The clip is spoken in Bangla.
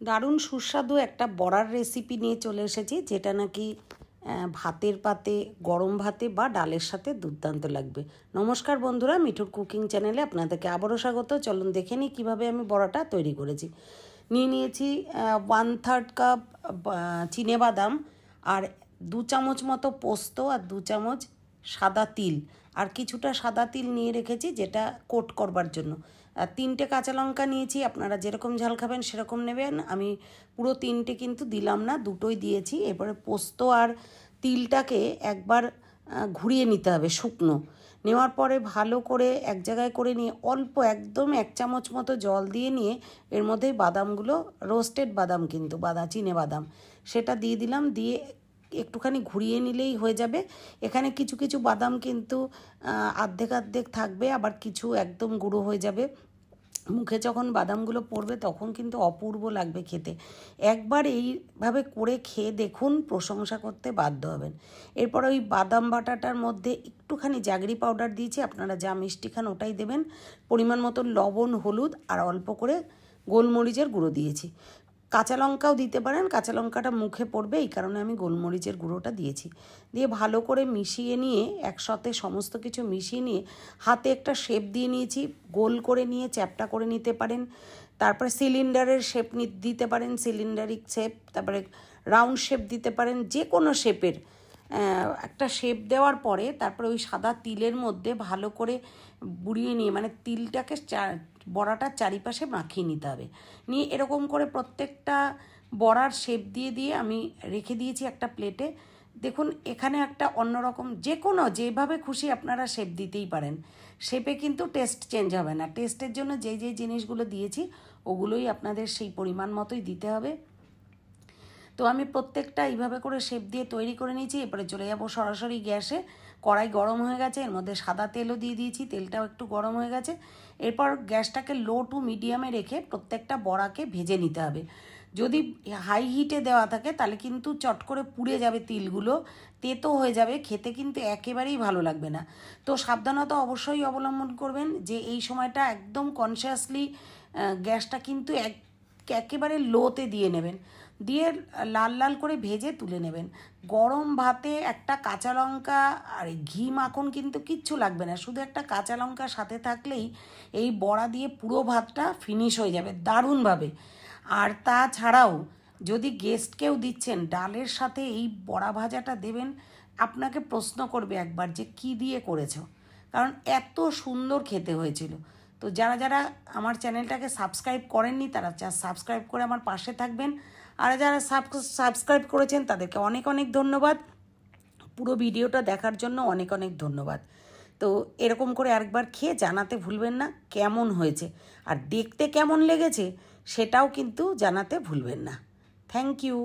দারুণ সুস্বাদু একটা বড়ার রেসিপি নিয়ে চলে এসেছি, যেটা নাকি ভাতের পাতে, গরম ভাতে বা ডালের সাথে দুর্দান্ত লাগবে। নমস্কার বন্ধুরা, মিঠুর কুকিং চ্যানেলে আপনাদেরকে আবারও স্বাগত। চলুন দেখে নিই কীভাবে আমি বড়াটা তৈরি করেছি। নিয়েছি 1/3 কাপ চিনেবাদাম, আর 2 চামচ মতো পোস্ত, আর 2 চামচ সাদা তিল, আর কিছুটা সাদা তিল নিয়ে রেখেছি যেটা কোট করবার জন্য। আর 3টে কাঁচা লঙ্কা নিয়েছি, আপনারা যেরকম ঝাল খাবেন সেরকম নেবেন। আমি পুরো 3টে কিন্তু দিলাম না, 2টোই দিয়েছি। এরপরে পোস্ত আর তিলটাকে একবার ঘুরিয়ে নিতে হবে শুকনো। নেওয়ার পরে ভালো করে এক জায়গায় করে নিয়ে অল্প একদম 1 চামচ মতো জল দিয়ে নিয়ে এর মধ্যেই বাদামগুলো, রোস্টেড বাদাম কিন্তু চিনে বাদাম, সেটা দিয়ে দিলাম। দিয়ে একটুখানি ঘুরিয়ে নিলেই হয়ে যাবে। এখানে কিছু কিছু বাদাম কিন্তু অর্ধেক থাকবে, আবার কিছু একদম গুঁড়ো হয়ে যাবে। মুখে যখন বাদামগুলো পড়বে তখন কিন্তু অপূর্ব লাগবে খেতে। একবার এইভাবে করে খেয়ে দেখুন, প্রশংসা করতে বাধ্য হবেন। এরপর ওই বাদাম বাটাটার মধ্যে একটুখানি জাগরি পাউডার দিয়েছি, আপনারা যা মিষ্টি খান ওটাই দেবেন। পরিমাণ মতো লবণ, হলুদ আর অল্প করে গোলমরিচের গুঁড়ো দিয়েছি। কাঁচা লঙ্কাও দিতে পারেন, কাঁচা লঙ্কাটা মুখে পড়বে এই কারণে আমি গোলমরিচের গুঁড়োটা দিয়েছি। দিয়ে ভালো করে মিশিয়ে নিয়ে, একসাথে সমস্ত কিছু মিশিয়ে নিয়ে হাতে একটা শেপ দিয়ে নিয়েছি। গোল করে নিয়ে চ্যাপটা করে নিতে পারেন, তারপরে সিলিন্ডারের শেপ দিতে পারেন, সিলিন্ডারিক শেপ, তারপরে রাউন্ড শেপ দিতে পারেন, যে কোনো শেপের একটা শেপ দেওয়ার পরে তারপরে ওই সাদা তিলের মধ্যে ভালো করে বুড়িয়ে নিয়ে, মানে তিলটাকে বড়াটার চারিপাশে মাখিয়ে নিতে হবে। নিয়ে এরকম করে প্রত্যেকটা বড়ার শেপ দিয়ে দিয়ে আমি রেখে দিয়েছি একটা প্লেটে। দেখুন এখানে একটা অন্যরকম, যে কোনো যেভাবে খুশি আপনারা শেপ দিতেই পারেন, শেপে কিন্তু টেস্ট চেঞ্জ হবে না। টেস্টের জন্য যেই জিনিসগুলো দিয়েছি ওগুলোই আপনাদের সেই পরিমাণ মতোই দিতে হবে। তো আমি প্রত্যেকটা এইভাবে করে শেপ দিয়ে তৈরি করে নিয়েছি। এরপরে চলে যাব সরাসরি গ্যাসে। কড়াই গরম হয়ে গেছে, এর মধ্যে সাদা তেলও দিয়ে দিয়েছি, তেলটাও একটু গরম হয়ে গেছে। এরপর গ্যাসটাকে লো টু মিডিয়ামে রেখে প্রত্যেকটা বড়াকে ভেজে নিতে হবে। যদি হাই হিটে দেওয়া থাকে তাহলে কিন্তু চট করে পুড়ে যাবে তিলগুলো, তেতো হয়ে যাবে, খেতে কিন্তু একেবারেই ভালো লাগবে না। তো সাবধানতা অবশ্যই অবলম্বন করবেন যে এই সময়টা একদম কনসিয়াসলি গ্যাসটা কিন্তু একেবারে লোতে দিয়ে নেবেন, দিয়ে লাল লাল করে ভেজে তুলে নেবেন। গরম ভাতে একটা কাঁচা লঙ্কা আর ঘি মাখন কিন্তু কিচ্ছু লাগবে না, শুধু একটা কাঁচা লঙ্কা সাথে থাকলেই এই বড়া দিয়ে পুরো ভাতটা ফিনিশ হয়ে যাবে দারুণভাবে। আর তাছাড়াও যদি গেস্টকেও দিচ্ছেন, ডালের সাথে এই বড়া ভাজাটা দেবেন, আপনাকে প্রশ্ন করবে একবার যে কি দিয়ে করেছো, কারণ এত সুন্দর খেতে হয়েছিল। তো যারা যারা আমার চ্যানেলটাকে সাবস্ক্রাইব করেননি তারা সাবস্ক্রাইব করে আমার পাশে থাকবেন, আর যারা সাবস্ক্রাইব করেছেন তাদেরকে অনেক অনেক ধন্যবাদ। পুরো ভিডিওটা দেখার জন্য অনেক অনেক ধন্যবাদ। তো এরকম করে আরেকবার খেয়ে জানাতে ভুলবেন না কেমন হয়েছে, আর দেখতে কেমন লেগেছে সেটাও কিন্তু জানাতে ভুলবেন না। Thank you.